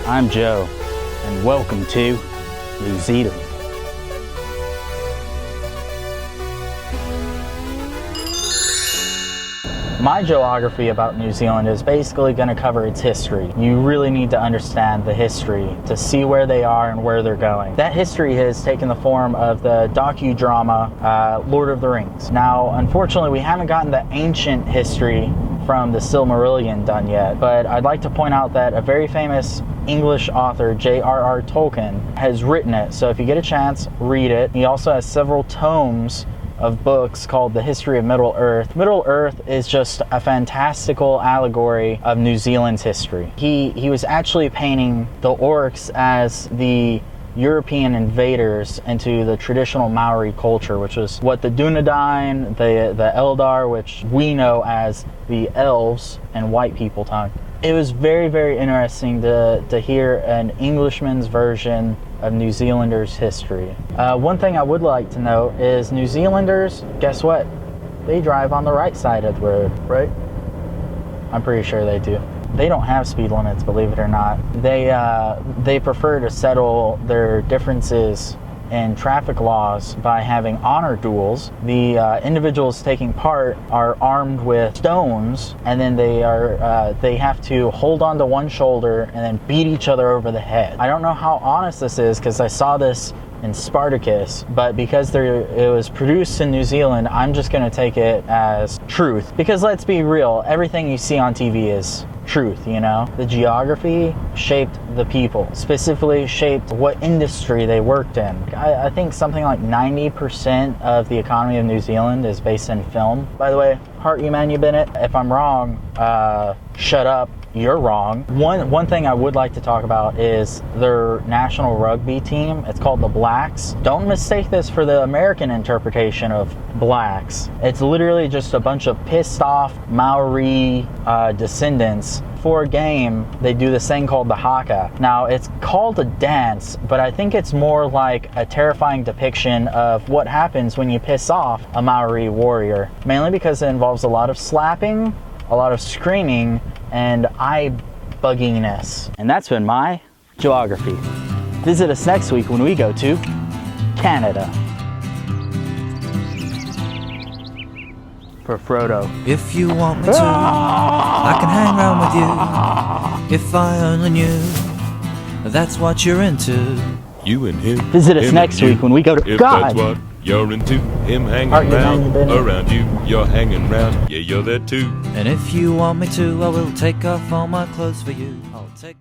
I'm Joe, and welcome to New Zealand. My geography about New Zealand is basically going to cover its history. You really need to understand the history to see where they are and where they're going. That history has taken the form of the docudrama Lord of the Rings. Now, unfortunately, we haven't gotten the ancient history from the Silmarillion done yet, but I'd like to point out that a very famous English author, J.R.R. Tolkien, has written it. So if you get a chance, read it. He also has several tomes of books called The History of Middle-earth. Middle-earth is just a fantastical allegory of New Zealand's history. He was actually painting the orcs as the European invaders into the traditional Maori culture, which was what the Dunedain, the Eldar, which we know as the elves and white people tongue. It was very, very interesting to hear an Englishman's version of New Zealanders' history. One thing I would like to note is New Zealanders, guess what? They drive on the right side of the road, right? I'm pretty sure they do. They don't have speed limits, believe it or not. They prefer to settle their differences in traffic laws by having honor duels. The individuals taking part are armed with stones, and then they have to hold on to one shoulder and then beat each other over the head. I don't know how honest this is because I saw this in Spartacus, but because it was produced in New Zealand, I'm just going to take it as truth. Because let's be real, everything you see on TV is truth, you know? The geography shaped the people, specifically shaped what industry they worked in. I think something like 90% of the economy of New Zealand is based in film. By the way, heart you man, you Bennett. If I'm wrong, shut up. You're wrong. One thing I would like to talk about is their national rugby team. It's called the Blacks. Don't mistake this for the American interpretation of Blacks. It's literally just a bunch of pissed off Maori descendants. For a game, they do this thing called the haka. Now, it's called a dance, but I think it's more like a terrifying depiction of what happens when you piss off a Maori warrior. Mainly because it involves a lot of slapping, a lot of screaming, and eye-bugginess. And that's been my geography. Visit us next week when we go to Canada. For Frodo. If you want me to, I can hang around with you. If I only knew that's what you're into. You and him. Visit us next week when we go to if God. That's what you're into. Him hanging around you. You're hanging around. Yeah, you're there too. And if you want me to, I will take off all my clothes for you. I'll take